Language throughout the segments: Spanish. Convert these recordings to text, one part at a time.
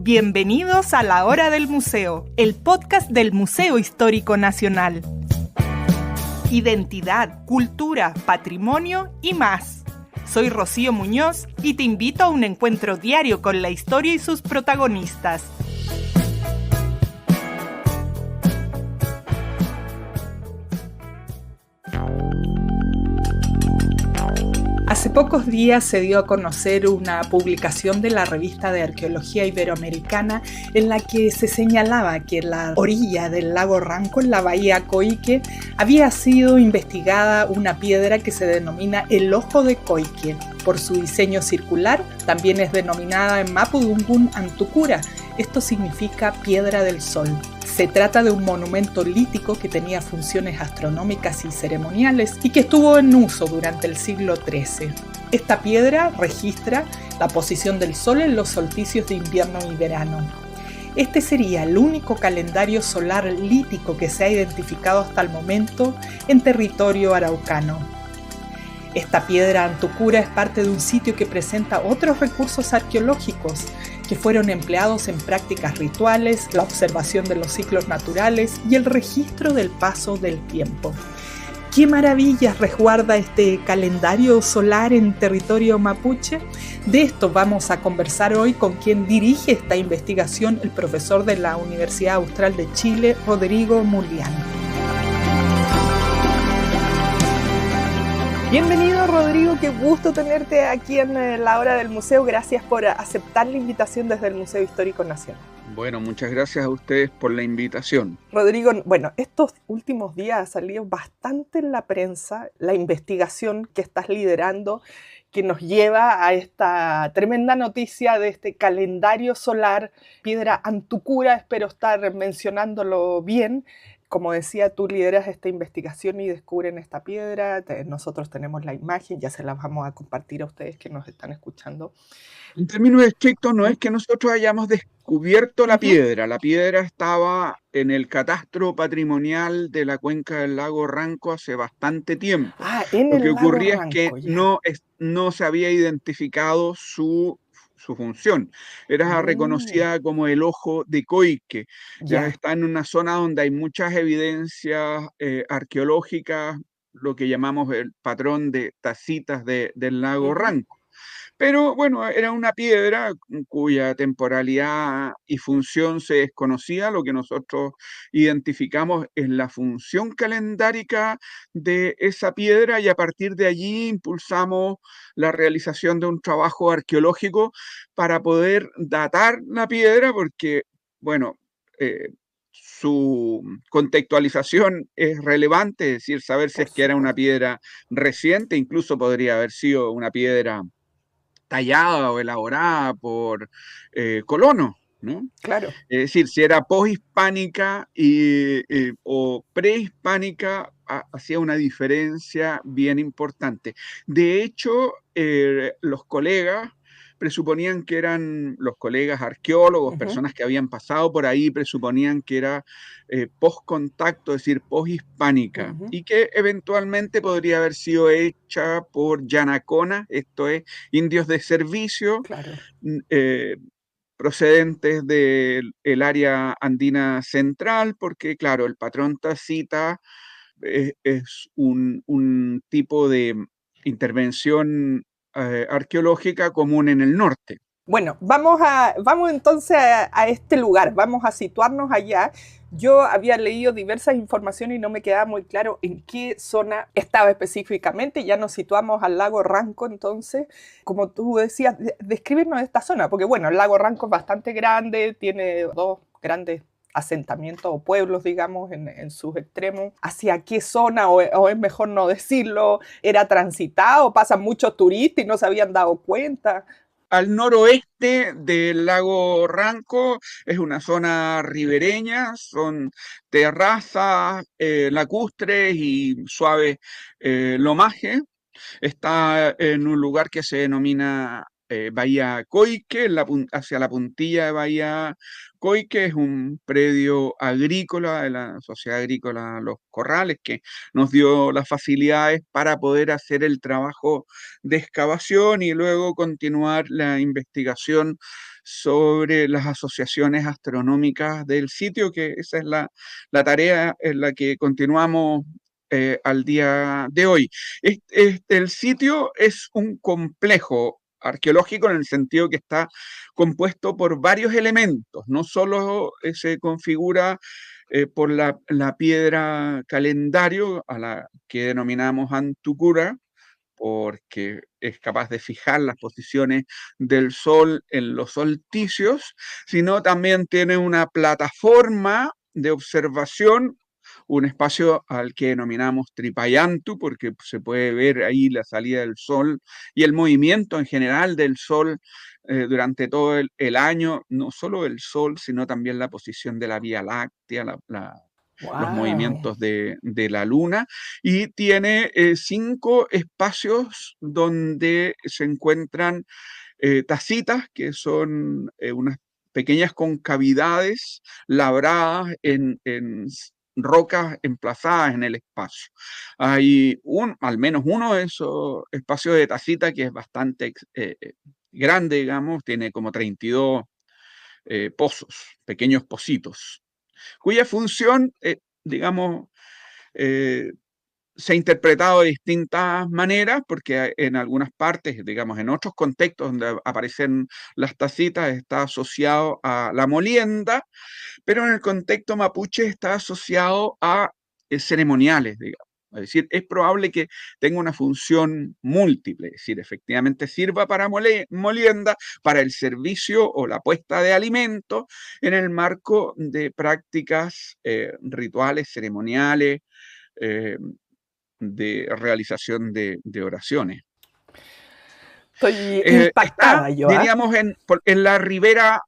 Bienvenidos a La Hora del Museo, el podcast del Museo Histórico Nacional. Identidad, cultura, patrimonio y más. Soy Rocío Muñoz y te invito a un encuentro diario con la historia y sus protagonistas. Hace pocos días se dio a conocer una publicación de la revista de Arqueología Iberoamericana en la que se señalaba que en la orilla del lago Ranco, en la bahía Coique, había sido investigada una piedra que se denomina el Ojo de Coique. Por su diseño circular, también es denominada en Mapudungun Antucura. Esto significa piedra del sol. Se trata de un monumento lítico que tenía funciones astronómicas y ceremoniales y que estuvo en uso durante el siglo XIII. Esta piedra registra la posición del sol en los solsticios de invierno y verano. Este sería el único calendario solar lítico que se ha identificado hasta el momento en territorio araucano. Esta piedra Antucura es parte de un sitio que presenta otros recursos arqueológicos que fueron empleados en prácticas rituales, la observación de los ciclos naturales y el registro del paso del tiempo. ¿Qué maravillas resguarda este calendario solar en territorio mapuche? De esto vamos a conversar hoy con quien dirige esta investigación, el profesor de la Universidad Austral de Chile, Rodrigo Mulián. Bienvenido, Rodrigo, qué gusto tenerte aquí en La Hora del Museo. Gracias por aceptar la invitación desde el Museo Histórico Nacional. Bueno, muchas gracias a ustedes por la invitación. Rodrigo, bueno, estos últimos días ha salido bastante en la prensa la investigación que estás liderando, que nos lleva a esta tremenda noticia de este calendario solar, piedra Antucura, espero estar mencionándolo bien. Como decía, tú lideras esta investigación y descubren esta piedra. Nosotros tenemos la imagen, ya se la vamos a compartir a ustedes que nos están escuchando. En términos estrictos, no es que nosotros hayamos descubierto la piedra estaba en el catastro patrimonial de la cuenca del lago Ranco hace bastante tiempo. Lo que ocurría es que no se había identificado su función. Era reconocida como el Ojo de Coique. Ya está en una zona donde hay muchas evidencias arqueológicas, lo que llamamos el patrón de tacitas del lago Ranco. Pero bueno, era una piedra cuya temporalidad y función se desconocía. Lo que nosotros identificamos es la función calendárica de esa piedra y a partir de allí impulsamos la realización de un trabajo arqueológico para poder datar la piedra porque, bueno, su contextualización es relevante, es decir, saber si es que era una piedra reciente, incluso podría haber sido una piedra tallada o elaborada por colonos, ¿no? Claro. Es decir, si era poshispánica o prehispánica, hacía una diferencia bien importante. De hecho, los colegas presuponían que eran los colegas arqueólogos, personas que habían pasado por ahí, presuponían que era post-contacto, es decir, poshispánica, y que eventualmente podría haber sido hecha por Yanacona, esto es, indios de servicio, procedentes del área andina central, porque claro, el patrón tacita es un tipo de intervención arqueológica común en el norte. Bueno, vamos entonces a este lugar, vamos a situarnos allá. Yo había leído diversas informaciones y no me quedaba muy claro en qué zona estaba específicamente. Ya nos situamos al lago Ranco, entonces, como tú decías, descríbenos esta zona, porque bueno, el lago Ranco es bastante grande, tiene dos grandes asentamientos o pueblos, digamos, en sus extremos. ¿Hacia qué zona, o es mejor no decirlo, era transitado, pasan muchos turistas y no se habían dado cuenta? Al noroeste del lago Ranco es una zona ribereña, son terrazas lacustres y suaves lomaje. Está en un lugar que se denomina Bahía Coique, hacia la puntilla de Bahía Coique, es un predio agrícola de la Sociedad Agrícola Los Corrales, que nos dio las facilidades para poder hacer el trabajo de excavación y luego continuar la investigación sobre las asociaciones astronómicas del sitio, que esa es la tarea en la que continuamos al día de hoy. El sitio es un complejo arqueológico en el sentido que está compuesto por varios elementos, no solo se configura por la piedra calendario, a la que denominamos Antucura, porque es capaz de fijar las posiciones del Sol en los solsticios, sino también tiene una plataforma de observación, un espacio al que denominamos Tripayantu, porque se puede ver ahí la salida del Sol y el movimiento en general del Sol durante todo el año, no solo el Sol, sino también la posición de la Vía Láctea, los Wow. movimientos de la Luna, y tiene 5 espacios donde se encuentran tacitas, que son unas pequeñas concavidades labradas en rocas emplazadas en el espacio. Hay al menos uno de esos espacios de tacita que es bastante grande, digamos, tiene como 32 pozos, pequeños pocitos, cuya función, digamos, eh, se ha interpretado de distintas maneras, porque en algunas partes, digamos, en otros contextos donde aparecen las tacitas, está asociado a la molienda, pero en el contexto mapuche está asociado a ceremoniales, digamos. Es decir, es probable que tenga una función múltiple, es decir, efectivamente sirva para molienda, para el servicio o la puesta de alimentos en el marco de prácticas rituales, ceremoniales, eh, de realización de oraciones. Estoy Está, impactada yo, ¿ah? diríamos, en la ribera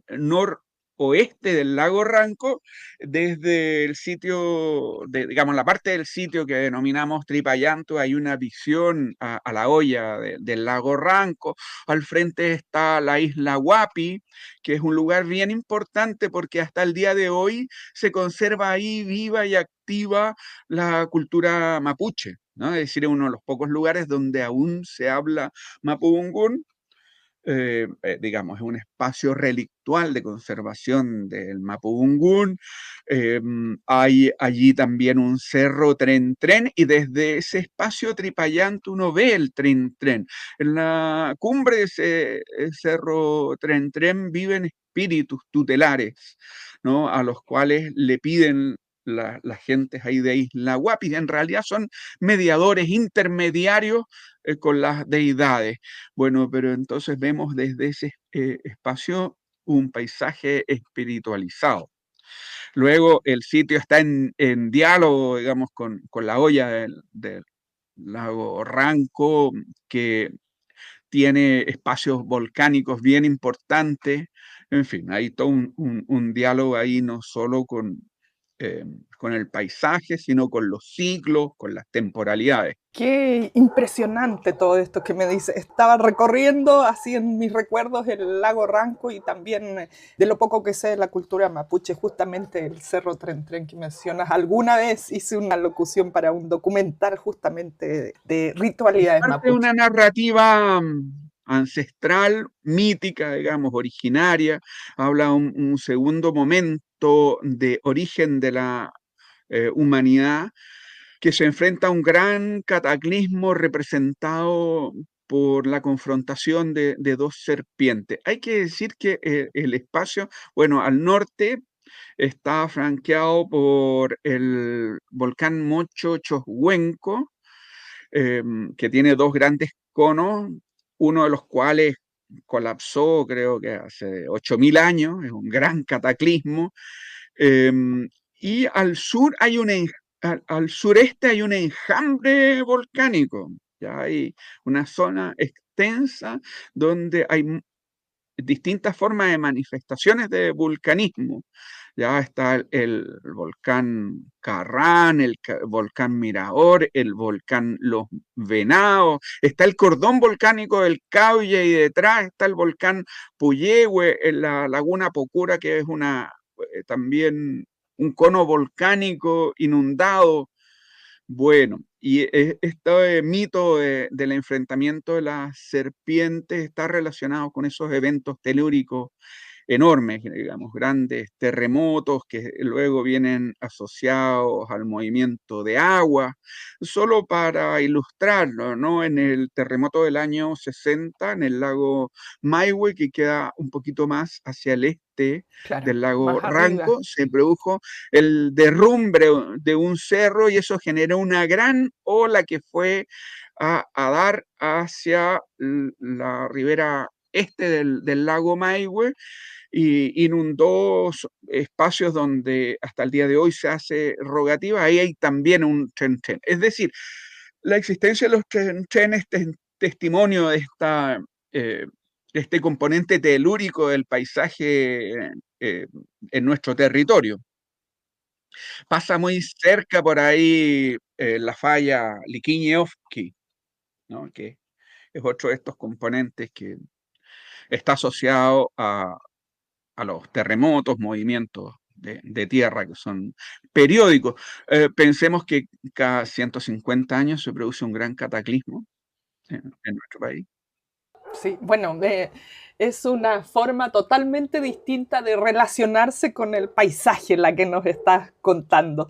noroeste del lago Ranco, desde el sitio, digamos, la parte del sitio que denominamos Tripayanto, hay una visión a la hoya del lago Ranco. Al frente está la isla Huapi, que es un lugar bien importante porque hasta el día de hoy se conserva ahí viva y activa la cultura mapuche, ¿no? Es decir, es uno de los pocos lugares donde aún se habla mapudungún. Digamos, es un espacio relictual de conservación del mapudungún. Eh, Hay allí también un cerro Tren Tren, y desde ese espacio tripayante uno ve el Tren Tren. En la cumbre de ese cerro Tren Tren viven espíritus tutelares, ¿no? A los cuales le piden las gentes ahí de Isla Guapi. En realidad son mediadores, intermediarios con las deidades. Bueno, pero entonces vemos desde ese espacio un paisaje espiritualizado. Luego el sitio está en diálogo, digamos, con la hoya del lago Ranco, que tiene espacios volcánicos bien importantes. En fin, hay todo un diálogo ahí, no solo con el paisaje, sino con los ciclos, con las temporalidades. Qué impresionante todo esto que me dice. Estaba recorriendo así en mis recuerdos el lago Ranco y también de lo poco que sé de la cultura mapuche, justamente el Cerro Tren Tren que mencionas. Alguna vez hice una locución para un documental justamente de Es ritualidades parte de mapuche. una narrativa ancestral, mítica, digamos, originaria. Habla un segundo momento de origen de la humanidad, que se enfrenta a un gran cataclismo representado por la confrontación de dos serpientes. Hay que decir que el espacio, bueno, al norte está franqueado por el volcán Mocho Chohuenco, que tiene dos grandes conos, uno de los cuales colapsó creo que hace 8.000 años, es un gran cataclismo. eh, y al sur hay al sureste hay un enjambre volcánico, ya hay una zona extensa donde hay distintas formas de manifestaciones de vulcanismo. Ya está el volcán Carrán, volcán Mirador, el volcán Los Venados, está el cordón volcánico del Cauye y detrás está el volcán Puyehue, en la laguna Pocura, que es también un cono volcánico inundado. Bueno, y este mito del enfrentamiento de las serpientes está relacionado con esos eventos telúricos enormes, digamos, grandes terremotos que luego vienen asociados al movimiento de agua. Solo para ilustrarlo, ¿no? En el terremoto del año 60, en el lago Maihue, que queda un poquito más hacia el este Claro, del lago más arriba. Ranco, se produjo el derrumbe de un cerro y eso generó una gran ola que fue a dar hacia la ribera este del lago Maihue y inundó espacios donde hasta el día de hoy se hace rogativa. Ahí hay también un chen-chen. Es decir, la existencia de los chen-chen es testimonio de este componente telúrico del paisaje en nuestro territorio. Pasa muy cerca por ahí la falla Liquiñe-Ofqui, ¿no? Que es otro de estos componentes que está asociado a los terremotos, movimientos de tierra que son periódicos. Pensemos que cada 150 años se produce un gran cataclismo en nuestro país. Sí, bueno, es una forma totalmente distinta de relacionarse con el paisaje la que nos estás contando.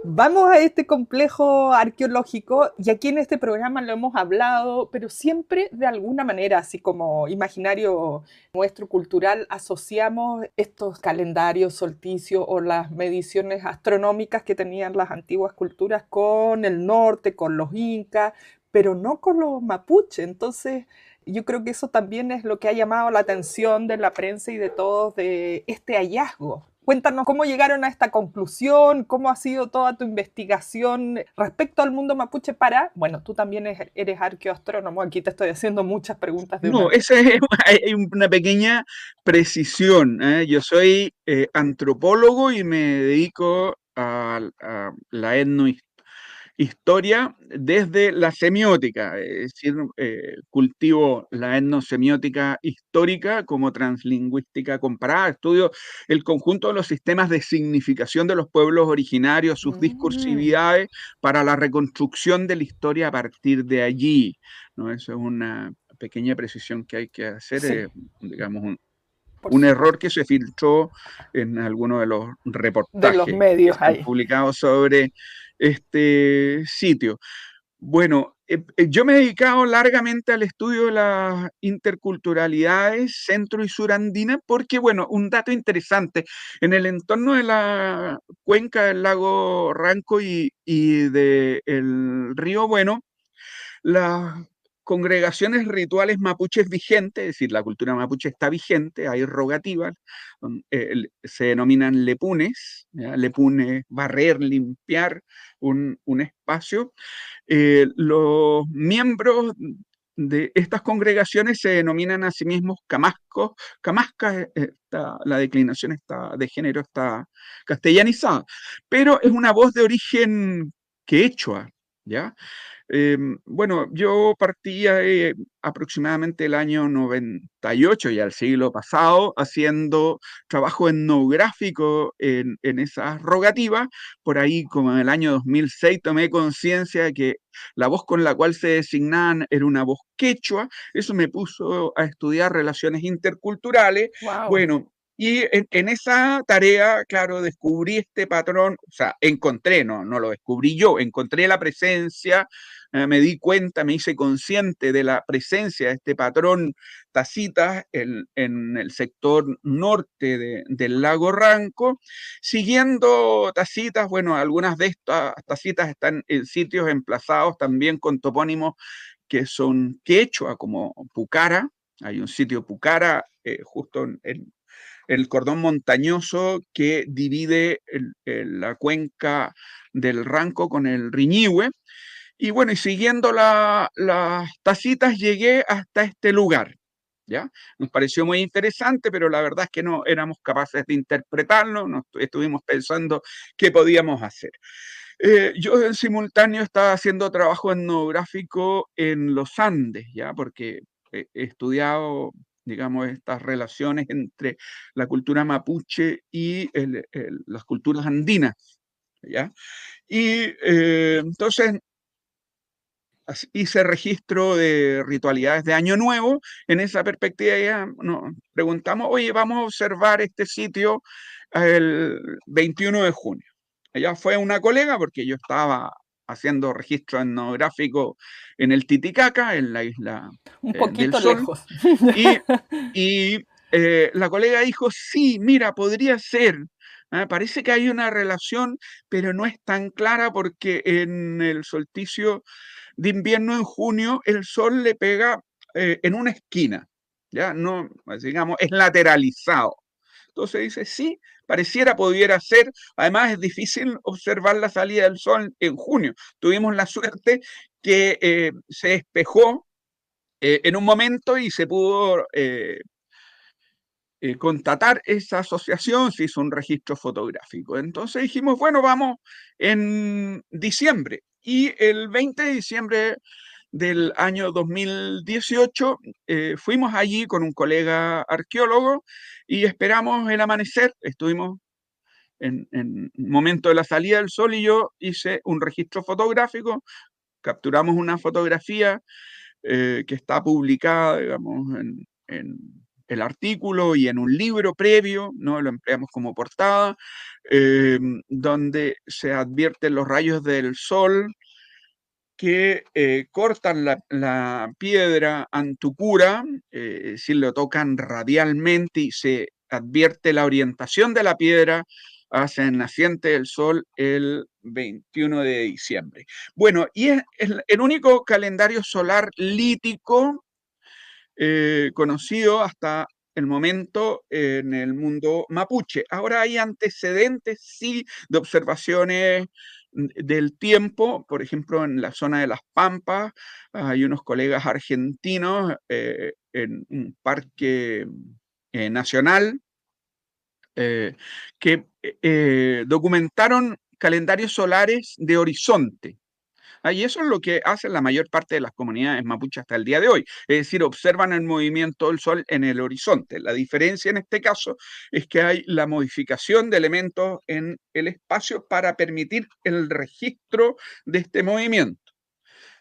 Vamos a este complejo arqueológico y aquí en este programa lo hemos hablado, pero siempre de alguna manera, así como imaginario nuestro cultural, asociamos estos calendarios, solsticios o las mediciones astronómicas que tenían las antiguas culturas con el norte, con los incas, pero no con los mapuches. Entonces, yo creo que eso también es lo que ha llamado la atención de la prensa y de todos de este hallazgo. Cuéntanos cómo llegaron a esta conclusión, cómo ha sido toda tu investigación respecto al mundo mapuche para... Bueno, tú también eres arqueoastrónomo, aquí te estoy haciendo muchas preguntas de una No, vez. esa es hay una pequeña precisión. Yo soy antropólogo y me dedico a la etnohistoria desde la semiótica, es decir, cultivo la etnosemiótica histórica como translingüística comparada, estudio el conjunto de los sistemas de significación de los pueblos originarios, sus Mm, discursividades, para la reconstrucción de la historia a partir de allí, ¿no? Eso es una pequeña precisión que hay que hacer, sí, digamos, por un error que supuesto. se filtró en algunos de los De los reportajes que medios se han ahí. publicado sobre este sitio. Bueno, yo me he dedicado largamente al estudio de las interculturalidades centro y surandina porque, bueno, un dato interesante, en el entorno de la cuenca del lago Ranco y del río Bueno, las congregaciones rituales mapuches vigentes, es decir, la cultura mapuche está vigente, hay rogativas, se denominan lepunes, ¿ya? Lepunes, barrer, limpiar un espacio. Los miembros de estas congregaciones se denominan a sí mismos camascos. Camasca, la declinación de género está castellanizada, pero es una voz de origen quechua, ¿ya? Bueno, yo partí aproximadamente el año 98, ya el siglo pasado, haciendo trabajo etnográfico en esas rogativas. Por ahí, como en el año 2006, tomé conciencia de que la voz con la cual se designaban era una voz quechua. Eso me puso a estudiar relaciones interculturales. Wow. Bueno, y en esa tarea, claro, descubrí este patrón, o sea, encontré, no lo descubrí yo, encontré la presencia, me di cuenta, me hice consciente de la presencia de este patrón tacitas en el sector norte del lago Ranco. Siguiendo tacitas, bueno, algunas de estas tacitas están en sitios emplazados también con topónimos que son quechua, como Pucara. Hay un sitio Pucara justo en el cordón montañoso que divide la cuenca del Ranco con el Riñihue. Y bueno, y siguiendo las tacitas llegué hasta este lugar. ¿ya? Nos pareció muy interesante, pero la verdad es que no éramos capaces de interpretarlo, estuvimos pensando qué podíamos hacer. Yo en simultáneo estaba haciendo trabajo etnográfico en los Andes, ¿ya? Porque he estudiado, digamos, estas relaciones entre la cultura mapuche y las culturas andinas, ¿ya? Y entonces hice registro de ritualidades de Año Nuevo. En esa perspectiva ya nos preguntamos, oye, vamos a observar este sitio el 21 de junio. Ella fue una colega porque yo estaba haciendo registro etnográfico en el Titicaca, en la isla Un del poquito Sol, lejos. y, y la colega dijo, sí, mira, podría ser. Parece que hay una relación, pero no es tan clara porque en el solsticio de invierno en junio el sol le pega en una esquina, ya no, pues, digamos, es lateralizado. Entonces dice, sí, pareciera pudiera ser, además es difícil observar la salida del sol en junio. Tuvimos la suerte que se despejó en un momento y se pudo constatar esa asociación, se hizo un registro fotográfico. Entonces dijimos, bueno, vamos en diciembre. Y el 20 de diciembre del año 2018 fuimos allí con un colega arqueólogo y esperamos el amanecer. Estuvimos en el momento de la salida del sol y yo hice un registro fotográfico, capturamos una fotografía que está publicada, digamos, en el artículo y en un libro previo, ¿no? Lo empleamos como portada, eh, donde se advierten los rayos del sol que cortan la piedra antucura, si lo tocan radialmente y se advierte la orientación de la piedra hacia el naciente del sol el 21 de diciembre. Bueno, y es el único calendario solar lítico conocido hasta el momento en el mundo mapuche. Ahora hay antecedentes, sí, de observaciones del tiempo, por ejemplo, en la zona de Las Pampas, hay unos colegas argentinos en un parque nacional que documentaron calendarios solares de horizonte. Y eso es lo que hacen la mayor parte de las comunidades mapuches hasta el día de hoy. Es decir, observan el movimiento del sol en el horizonte. La diferencia en este caso es que hay la modificación de elementos en el espacio para permitir el registro de este movimiento.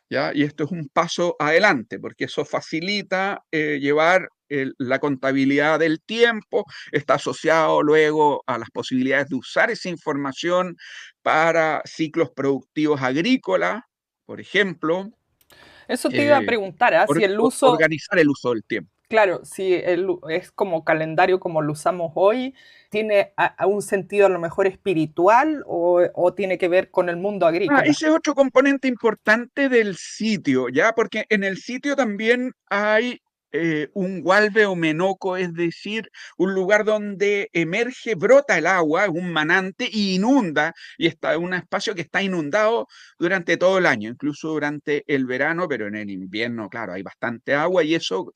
¿Ya? Y esto es un paso adelante, porque eso facilita llevar la contabilidad del tiempo, está asociado luego a las posibilidades de usar esa información para ciclos productivos agrícolas, por ejemplo, Eso te iba a eh, preguntar, ¿ah? Si el uso, organizar el uso del tiempo. claro, si es como calendario como lo usamos hoy, ¿tiene a un sentido a lo mejor espiritual o tiene que ver con el mundo agrícola? Ese es otro componente importante del sitio, ¿ya? Porque en el sitio también hay un gualbe o menoco, es decir, un lugar donde emerge, brota el agua, es un manante y inunda, y está en un espacio que está inundado durante todo el año, incluso durante el verano, pero en el invierno, claro, hay bastante agua y eso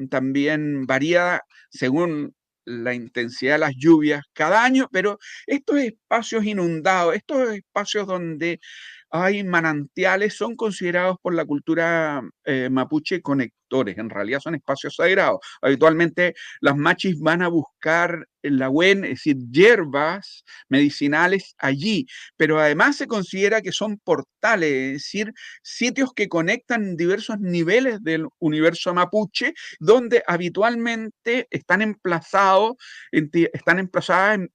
también varía según la intensidad de las lluvias cada año, pero estos espacios inundados, estos espacios donde hay manantiales, son considerados por la cultura mapuche conectores. En realidad son espacios sagrados. Habitualmente las machis van a buscar la huen, es decir, hierbas medicinales allí, pero además se considera que son portales, es decir, sitios que conectan diversos niveles del universo mapuche, donde habitualmente están emplazadas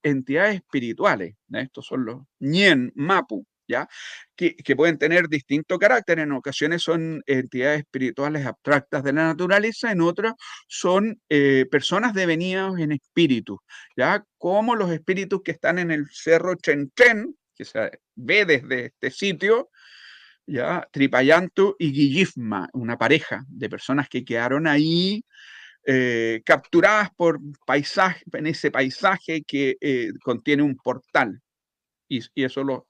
entidades espirituales. Estos son los ñen mapu, ¿ya? Que pueden tener distinto carácter. En ocasiones son entidades espirituales abstractas de la naturaleza, en otras son personas devenidas en espíritu, ¿ya? Como los espíritus que están en el cerro Chenchen, que se ve desde este sitio, ¿ya? Tripayantu y Guillifma, una pareja de personas que quedaron ahí capturadas por paisaje, en ese paisaje que contiene un portal, y eso los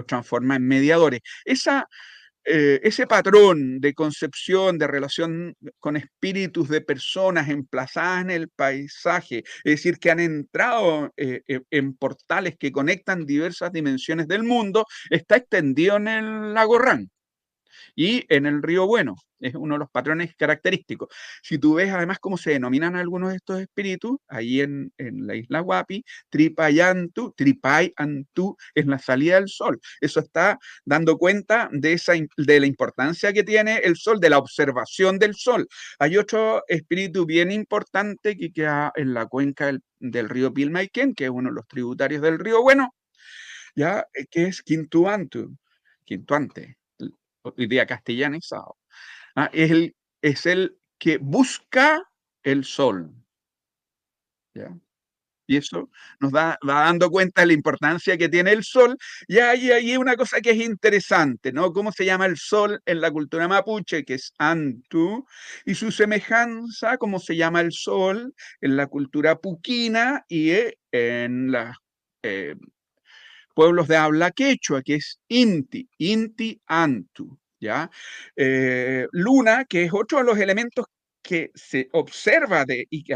transforma en mediadores. Esa ese patrón de concepción, de relación con espíritus de personas emplazadas en el paisaje, es decir, que han entrado en portales que conectan diversas dimensiones del mundo, está extendido en el lago Ranco y en el río Bueno. Es uno de los patrones característicos. Si tú ves además cómo se denominan algunos de estos espíritus, ahí en la isla Huapi, Tripayantu, Tripay-Antú es la salida del sol. Eso está dando cuenta de la importancia que tiene el sol, de la observación del sol. Hay otro espíritu bien importante que queda en la cuenca del río Pilmaiquén, que es uno de los tributarios del río Bueno, ¿ya? Que es Quintuante, hoy día castellanizado. Es el que busca el sol, ¿ya? Y eso va dando cuenta de la importancia que tiene el sol. Y hay una cosa que es interesante, ¿no? ¿Cómo se llama el sol en la cultura mapuche? Que es Antu, y su semejanza, cómo se llama el sol en la cultura puquina y en los pueblos de habla quechua, que es Inti Antu. ¿Ya? Luna, que es otro de los elementos que se observa y que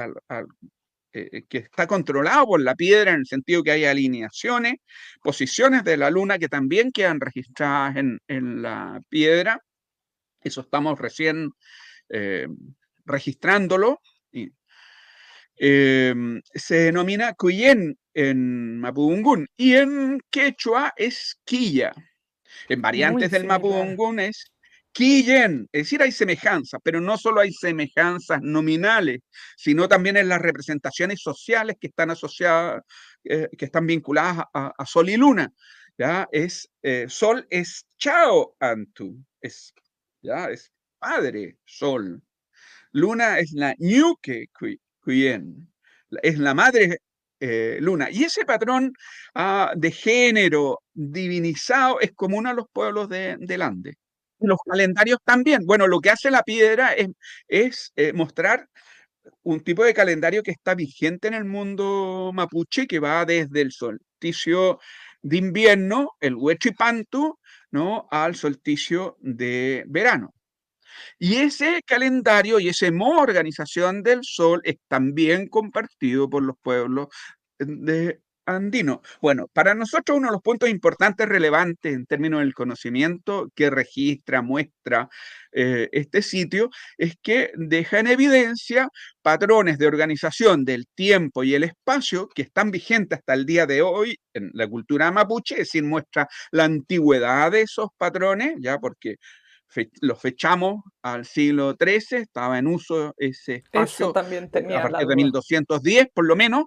está controlado por la piedra, en el sentido que hay alineaciones, posiciones de la luna que también quedan registradas en la piedra. Eso estamos recién eh, registrándolo. Y, se denomina Cuyen en Mapudungún y en quechua es Quilla. En Muy variantes del similar. mapudungún es Quillen, es decir, hay semejanzas, pero no solo hay semejanzas nominales, sino también en las representaciones sociales que están asociadas, que están vinculadas a Sol y Luna. ¿Ya? Sol es Chao Antu, ¿ya? Es Padre Sol. Luna es la Ñuque Cuyen, es la madre Luna. Y ese patrón de género divinizado es común a los pueblos del Ande. Los calendarios también. Bueno, lo que hace la piedra es mostrar un tipo de calendario que está vigente en el mundo mapuche, que va desde el solsticio de invierno, el Huechipantu, ¿no? Al solsticio de verano. Y ese calendario y esa organización del sol es también compartido por los pueblos de andinos. Bueno, para nosotros uno de los puntos importantes, relevantes en términos del conocimiento que registra, muestra este sitio, es que deja en evidencia patrones de organización del tiempo y el espacio que están vigentes hasta el día de hoy en la cultura mapuche, es decir, muestra la antigüedad de esos patrones, ya porque los fechamos al siglo XIII, estaba en uso ese Eso espacio también a tenía la partir de duda. 1210 por lo menos,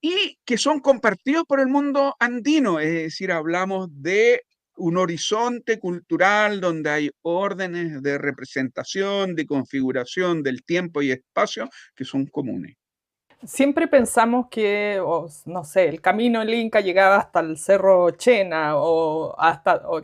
y que son compartidos por el mundo andino, es decir, hablamos de un horizonte cultural donde hay órdenes de representación, de configuración del tiempo y espacio que son comunes. Siempre pensamos que, no sé, el camino del Inca llegaba hasta el Cerro Chena o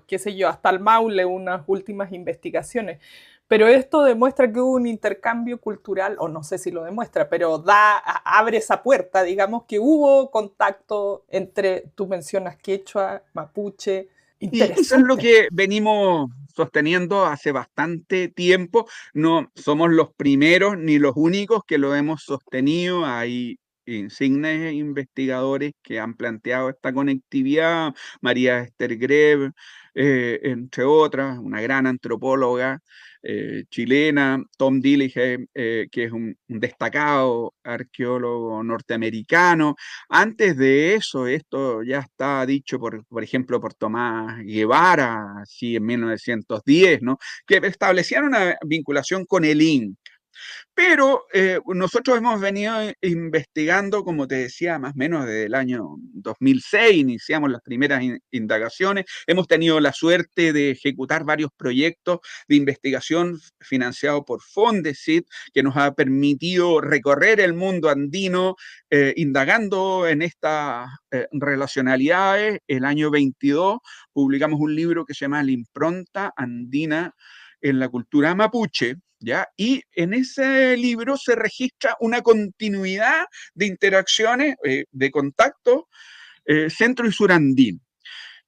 qué sé yo, hasta el Maule, unas últimas investigaciones. Pero esto demuestra que hubo un intercambio cultural, o no sé si lo demuestra, pero abre esa puerta, digamos que hubo contacto entre, tú mencionas quechua, mapuche, Y eso es lo interesante. que venimos sosteniendo hace bastante tiempo. No somos los primeros ni los únicos que lo hemos sostenido. Hay insignes investigadores que han planteado esta conectividad. María Esther Greb, entre otras, una gran antropóloga chilena, Tom Dillingham, que es un destacado arqueólogo norteamericano. Antes de eso, esto ya está dicho, por ejemplo, por Tomás Guevara, así en 1910, ¿no? Que establecían una vinculación con el Inca. Pero nosotros hemos venido investigando, como te decía, más o menos desde el año 2006, iniciamos las primeras indagaciones, hemos tenido la suerte de ejecutar varios proyectos de investigación financiados por Fondesit, que nos ha permitido recorrer el mundo andino indagando en estas relacionalidades. El año 22 publicamos un libro que se llama La impronta andina en la cultura mapuche, ¿ya? Y en ese libro se registra una continuidad de interacciones, de contacto centro y surandino.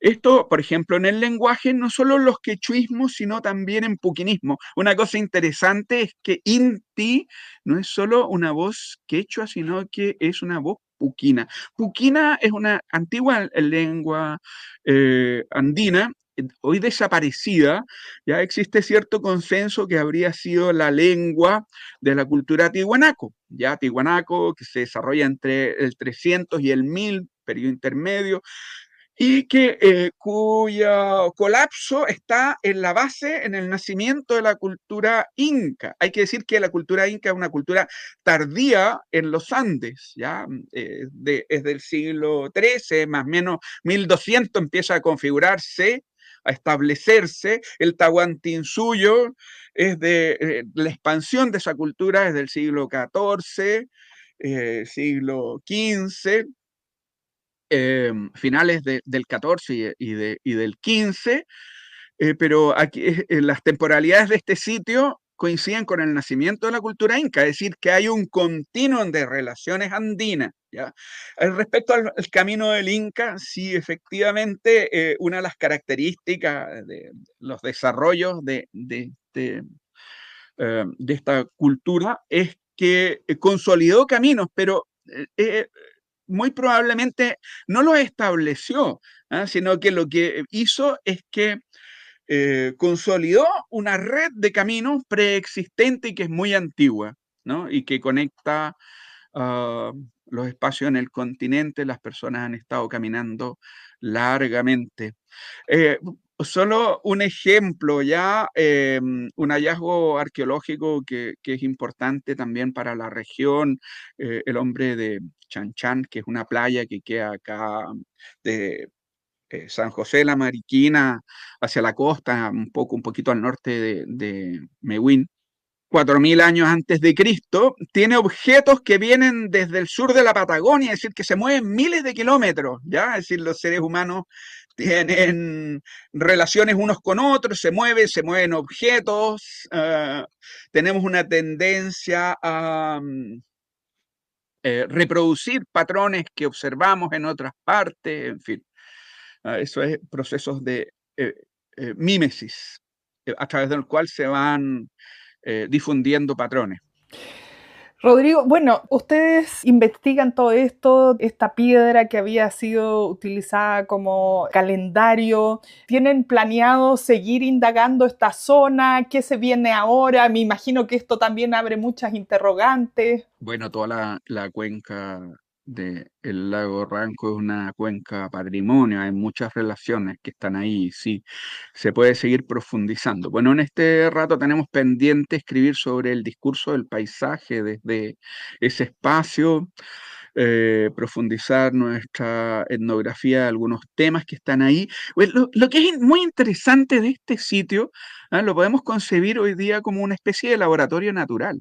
Esto, por ejemplo, en el lenguaje, no solo en los quechuismos, sino también en puquinismo. Una cosa interesante es que Inti no es solo una voz quechua, sino que es una voz puquina. Puquina es una antigua lengua andina, hoy desaparecida. Ya existe cierto consenso que habría sido la lengua de la cultura tihuanaco. Ya Tihuanaco, que se desarrolla entre el 300 y el 1000, periodo intermedio, y que cuyo colapso está en la base, en el nacimiento de la cultura inca. Hay que decir que la cultura inca es una cultura tardía en los Andes, ¿ya? Es del siglo XIII, más o menos 1200 empieza a configurarse, a establecerse. El Tahuantinsuyo es de la expansión de esa cultura es del siglo XIV, siglo XV, finales del 14 y del 15, pero aquí las temporalidades de este sitio coinciden con el nacimiento de la cultura inca, es decir, que hay un continuum de relaciones andinas. ¿Ya? Respecto al camino del Inca, sí, efectivamente, una de las características de los desarrollos de esta cultura es que consolidó caminos, pero muy probablemente no los estableció, ¿ah? Sino que lo que hizo es que consolidó una red de caminos preexistente y que es muy antigua, ¿no? Y que conecta los espacios en el continente. Las personas han estado caminando largamente. Eh, Solo un ejemplo, ya un hallazgo arqueológico que es importante también para la región, el hombre de Chan Chan, que es una playa que queda acá de San José de la Mariquina hacia la costa, un poquito al norte de Mewin. 4000 años antes de Cristo, tiene objetos que vienen desde el sur de la Patagonia, es decir, que se mueven miles de kilómetros, ¿ya? Es decir, los seres humanos tienen relaciones unos con otros, se mueven objetos, tenemos una tendencia a reproducir patrones que observamos en otras partes, en fin, eso es procesos de mímesis, a través del cual se van difundiendo patrones. Rodrigo, bueno, ustedes investigan todo esto, esta piedra que había sido utilizada como calendario. ¿Tienen planeado seguir indagando esta zona? ¿Qué se viene ahora? Me imagino que esto también abre muchas interrogantes. Bueno, toda la cuenca del lago Ranco es una cuenca patrimonio, hay muchas relaciones que están ahí, sí, se puede seguir profundizando. Bueno, en este rato tenemos pendiente escribir sobre el discurso del paisaje desde ese espacio, profundizar nuestra etnografía de algunos temas que están ahí. Bueno, lo que es muy interesante de este sitio, lo podemos concebir hoy día como una especie de laboratorio natural,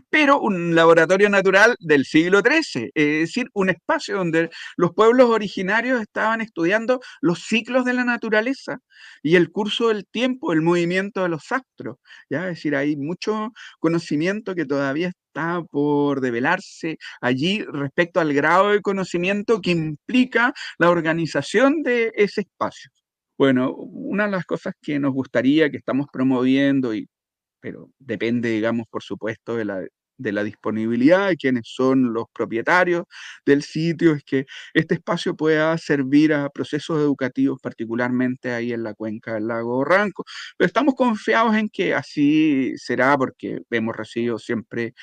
pero un laboratorio natural del siglo XIII, es decir, un espacio donde los pueblos originarios estaban estudiando los ciclos de la naturaleza y el curso del tiempo, el movimiento de los astros, ¿ya? Es decir, hay mucho conocimiento que todavía está por develarse allí respecto al grado de conocimiento que implica la organización de ese espacio. Bueno, una de las cosas que nos gustaría, que estamos promoviendo, pero depende, digamos, por supuesto, de la disponibilidad de quienes son los propietarios del sitio, es que este espacio pueda servir a procesos educativos, particularmente ahí en la cuenca del lago Ranco. Pero estamos confiados en que así será, porque hemos recibido siempre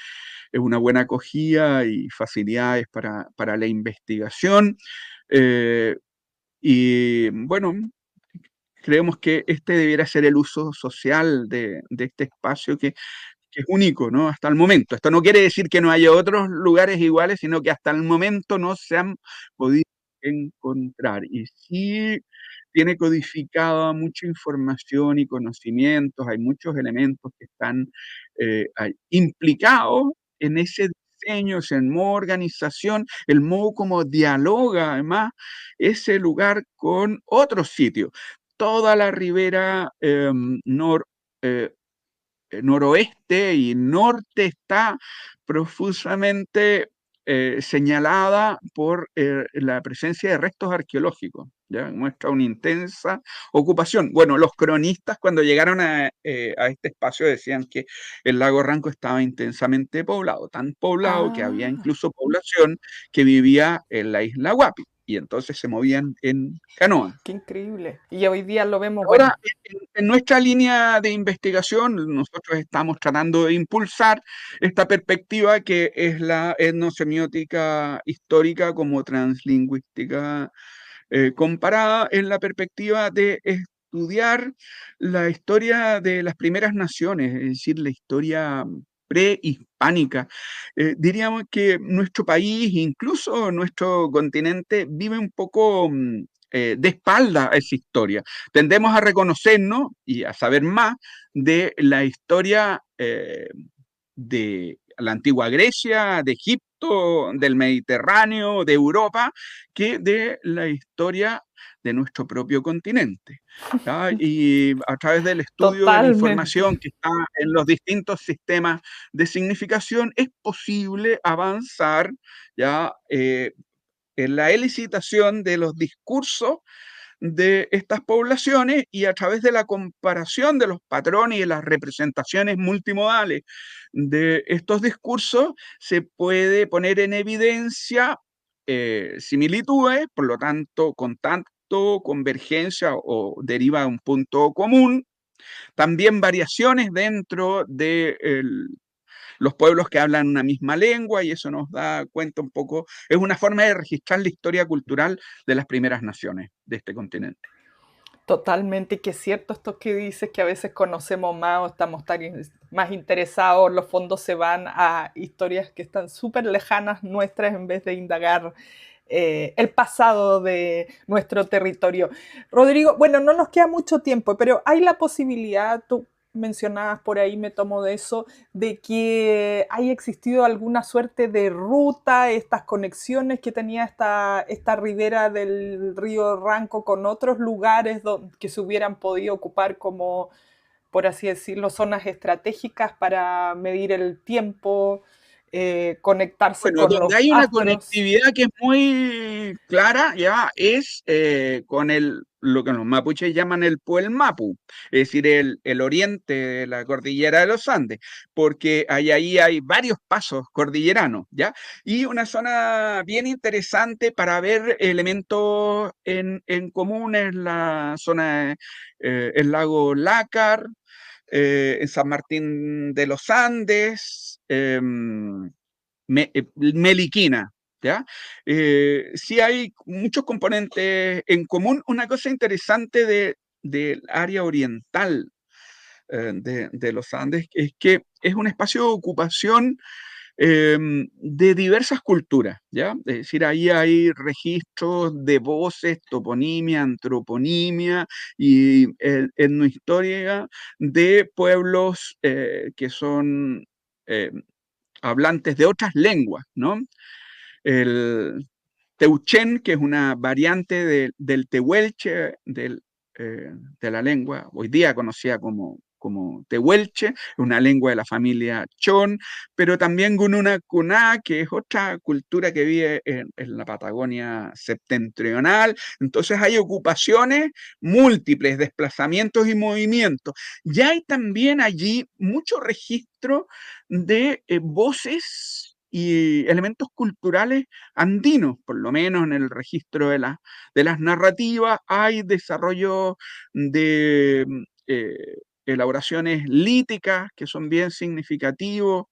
una buena acogida y facilidades para la investigación. Eh, y bueno, creemos que este debiera ser el uso social de este espacio que es único, ¿no? Hasta el momento. Esto no quiere decir que no haya otros lugares iguales, sino que hasta el momento no se han podido encontrar. Y sí tiene codificada mucha información y conocimientos, hay muchos elementos que están implicados en ese diseño, en modo organización, el modo como dialoga además ese lugar con otros sitios. Toda la ribera eh, noroeste y norte está profusamente señalada por la presencia de restos arqueológicos. ¿Ya? Muestra una intensa ocupación. Bueno, los cronistas cuando llegaron a este espacio decían que el lago Ranco estaba intensamente poblado, tan poblado que había Ah, incluso población que vivía en la isla Guapi, y entonces se movían en canoa. qué increíble. Y hoy día lo vemos, bueno. Ahora, en nuestra línea de investigación, nosotros estamos tratando de impulsar esta perspectiva que es la etnosemiótica histórica como translingüística comparada en la perspectiva de estudiar la historia de las primeras naciones, es decir, la historia prehispánica. Diríamos que nuestro país, incluso nuestro continente, vive un poco de espalda a esa historia. Tendemos a reconocernos y a saber más de la historia de la antigua Grecia, de Egipto, del Mediterráneo, de Europa, que de la historia de nuestro propio continente. ¿Ya? Y a través del estudio de la Totalmente. información que está en los distintos sistemas de significación, es posible avanzar, ¿ya? En la elicitación de los discursos de estas poblaciones, y a través de la comparación de los patrones y las representaciones multimodales de estos discursos se puede poner en evidencia similitudes, por lo tanto, contacto, convergencia o deriva de un punto común, también variaciones dentro de los pueblos que hablan una misma lengua, y eso nos da cuenta un poco, es una forma de registrar la historia cultural de las primeras naciones de este continente. Totalmente, y que es cierto esto que dices, que a veces conocemos más o estamos más interesados, los fondos se van a historias que están súper lejanas nuestras en vez de indagar el pasado de nuestro territorio. Rodrigo, bueno, no nos queda mucho tiempo, pero hay la posibilidad, tú mencionabas por ahí, me tomo de eso, de que haya existido alguna suerte de ruta, estas conexiones que tenía esta ribera del río Ranco con otros lugares que se hubieran podido ocupar como, por así decirlo, zonas estratégicas para medir el tiempo, conectarse Bueno, con donde los hay una astros. conectividad que es muy clara, ya es con lo que los mapuches llaman el Puel Mapu, es decir, el oriente de la cordillera de los Andes, porque ahí hay varios pasos cordilleranos, ¿ya? Y una zona bien interesante para ver elementos en común es la zona, el lago Lácar, en San Martín de los Andes, Meliquina, ¿ya? Sí hay muchos componentes en común. Una cosa interesante del área oriental de los Andes es que es un espacio de ocupación de diversas culturas, ¿ya? Es decir, ahí hay registros de voces, toponimia, antroponimia y etnohistoria de pueblos que son eh, hablantes de otras lenguas, ¿no? El Teuchen, que es una variante del tehuelche, de la lengua hoy día conocida como tehuelche, una lengua de la familia Chon, pero también Gununa Kuná, que es otra cultura que vive en la Patagonia septentrional. Entonces hay ocupaciones múltiples, desplazamientos y movimientos. Ya hay también allí mucho registro de voces y elementos culturales andinos, por lo menos en el registro de las narrativas, hay desarrollo de elaboraciones líticas que son bien significativos.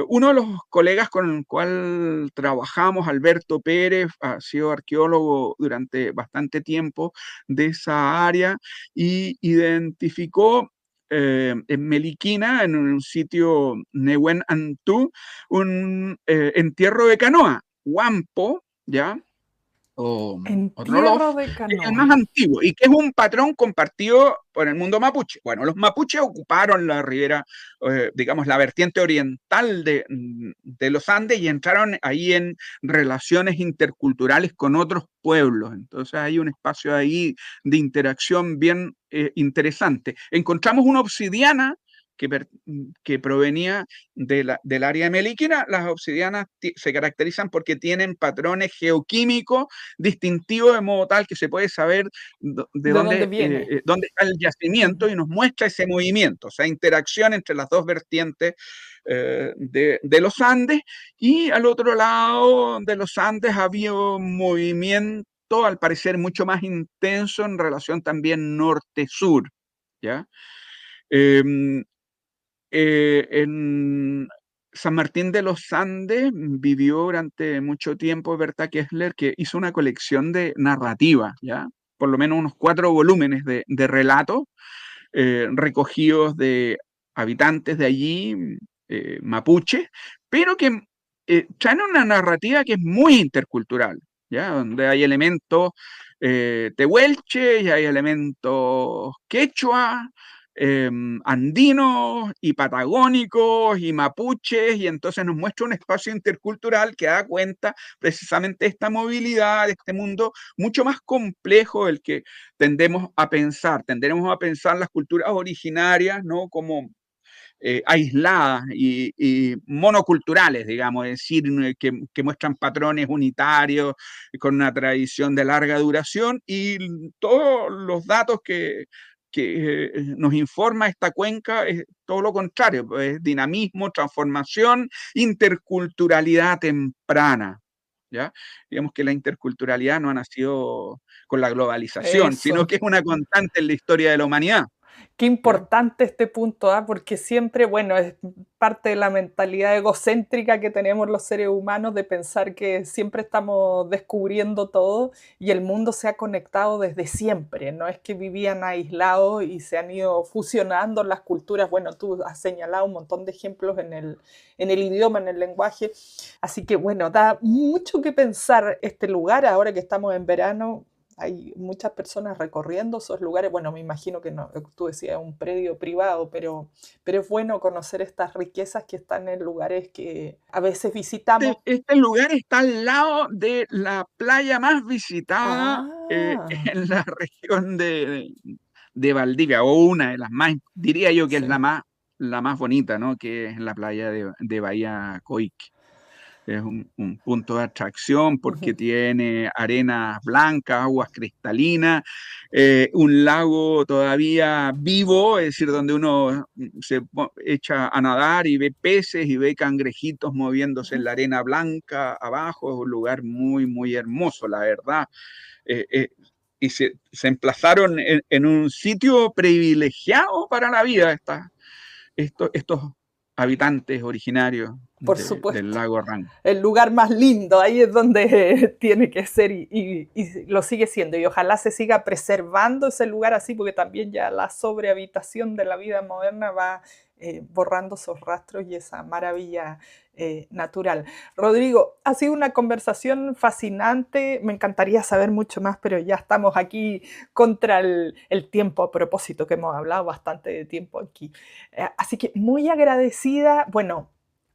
Uno de los colegas con el cual trabajamos, Alberto Pérez, ha sido arqueólogo durante bastante tiempo de esa área y identificó en Meliquina, en un sitio Nehuen Antú, un entierro de canoa, Huampo, ¿ya? O Entierro Trollof, de que es el canoa. más antiguo y que es un patrón compartido por el mundo mapuche. Bueno, los mapuches ocuparon la ribera, digamos, la vertiente oriental de los Andes, y entraron ahí en relaciones interculturales con otros pueblos. Entonces hay un espacio ahí de interacción bien interesante. Encontramos una obsidiana que provenía del área de Meliquina. Las obsidianas se caracterizan porque tienen patrones geoquímicos distintivos, de modo tal que se puede saber de dónde viene? dónde está el yacimiento, y nos muestra ese movimiento, o sea, interacción entre las dos vertientes de los Andes. Y al otro lado de los Andes había un movimiento, al parecer, mucho más intenso en relación también norte-sur, ¿ya? En San Martín de los Andes vivió durante mucho tiempo Berta Kessler, que hizo una colección de narrativa, ¿ya? Por lo menos unos 4 volúmenes de relatos recogidos de habitantes de allí, mapuche, pero que traen una narrativa que es muy intercultural, ¿ya? Donde hay elementos tehuelche, y hay elementos quechua, andinos y patagónicos y mapuches, y entonces nos muestra un espacio intercultural que da cuenta precisamente de esta movilidad, de este mundo mucho más complejo del que tenderemos a pensar las culturas originarias, ¿no? Como aisladas y monoculturales, digamos, es decir, que muestran patrones unitarios con una tradición de larga duración, y todos los datos que nos informa esta cuenca es todo lo contrario, es dinamismo, transformación, interculturalidad temprana, ¿ya? Digamos que la interculturalidad no ha nacido con la globalización, sino Eso. que es una constante en la historia de la humanidad. Qué ¿Ya? importante este punto, ¿ah? Porque siempre, bueno, es parte de la mentalidad egocéntrica que tenemos los seres humanos de pensar que siempre estamos descubriendo todo y el mundo se ha conectado desde siempre. No es que vivían aislados y se han ido fusionando las culturas. Bueno, tú has señalado un montón de ejemplos en el idioma, en el lenguaje. Así que, bueno, da mucho que pensar este lugar ahora que estamos en verano. Hay muchas personas recorriendo esos lugares. Bueno, me imagino que no, tú decías un predio privado, pero es bueno conocer estas riquezas que están en lugares que a veces visitamos. Este lugar está al lado de la playa más visitada Ah, en la región de Valdivia, o una de las más, diría yo que es sí. la más bonita, ¿no? Que es la playa de Bahía Coique. Es un punto de atracción porque tiene arenas blancas, aguas cristalinas, un lago todavía vivo, es decir, donde uno se echa a nadar y ve peces y ve cangrejitos moviéndose en la arena blanca abajo. Es un lugar muy, muy hermoso, la verdad. Eh, eh, y se emplazaron en un sitio privilegiado para la vida estos habitantes originarios Por del supuesto. lago Ranco. El lugar más lindo, ahí es donde tiene que ser y lo sigue siendo. Y ojalá se siga preservando ese lugar así, porque también ya la sobrehabitación de la vida moderna va borrando esos rastros y esa maravilla natural. Rodrigo, ha sido una conversación fascinante, me encantaría saber mucho más, pero ya estamos aquí contra el tiempo, a propósito que hemos hablado bastante de tiempo aquí. Así que muy agradecida, bueno,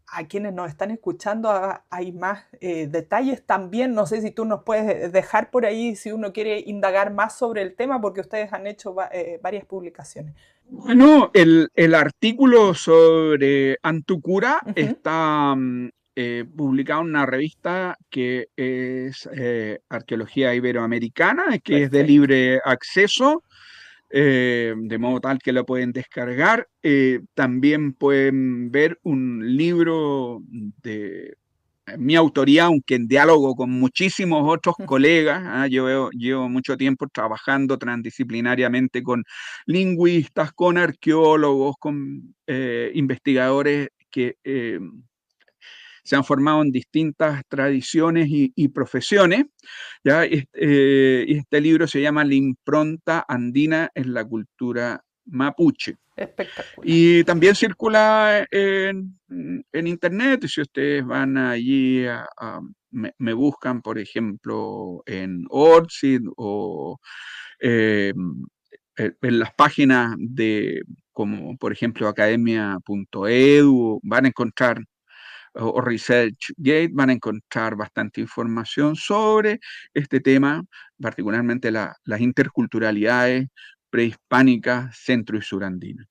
a quienes nos están escuchando hay más detalles también. No sé si tú nos puedes dejar por ahí si uno quiere indagar más sobre el tema, porque ustedes han hecho varias publicaciones. Bueno, el artículo sobre Antucura Uh -huh. está publicado en una revista que es Arqueología Iberoamericana, que es de Perfecto. libre acceso, de modo tal que lo pueden descargar. También pueden ver un libro de mi autoría, aunque en diálogo con muchísimos otros colegas. Llevo mucho tiempo trabajando transdisciplinariamente con lingüistas, con arqueólogos, con investigadores que se han formado en distintas tradiciones y profesiones. ¿Ya? Este libro se llama La impronta andina en la cultura mapuche. Espectacular. Y también circula en internet, y si ustedes van allí, me buscan, por ejemplo, en Orchid o eh, en las páginas como por ejemplo academia.edu, van a encontrar, o ResearchGate, van a encontrar bastante información sobre este tema, particularmente las interculturalidades prehispánicas centro y surandinas.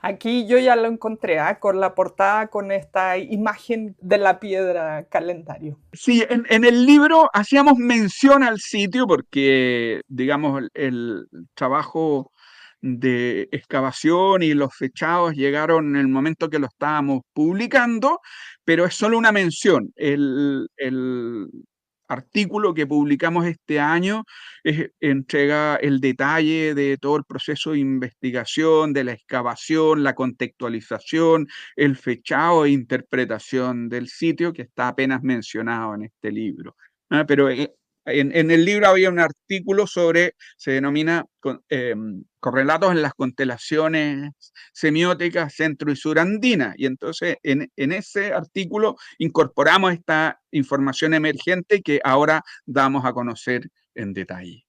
Aquí yo ya lo encontré, con la portada, con esta imagen de la piedra calendario. Sí, en el libro hacíamos mención al sitio porque, digamos, el trabajo de excavación y los fechados llegaron en el momento que lo estábamos publicando, pero es solo una mención. El artículo que publicamos este año entrega el detalle de todo el proceso de investigación, de la excavación, la contextualización, el fechado e interpretación del sitio que está apenas mencionado en este libro. Pero en el libro había un artículo se denomina correlatos en las constelaciones semióticas centro y surandina, y entonces en ese artículo incorporamos esta información emergente que ahora damos a conocer en detalle.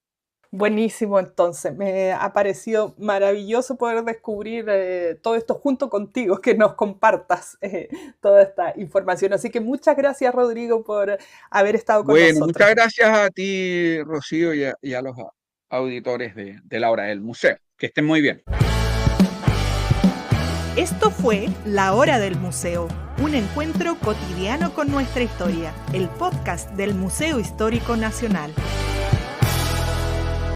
Buenísimo, entonces. Me ha parecido maravilloso poder descubrir todo esto junto contigo, que nos compartas toda esta información. Así que muchas gracias, Rodrigo, por haber estado con Bueno, nosotros. muchas gracias a ti, Rocío, y a los auditores de la hora del museo. Que estén muy bien. Esto fue La Hora del Museo, un encuentro cotidiano con nuestra historia, el podcast del Museo Histórico Nacional.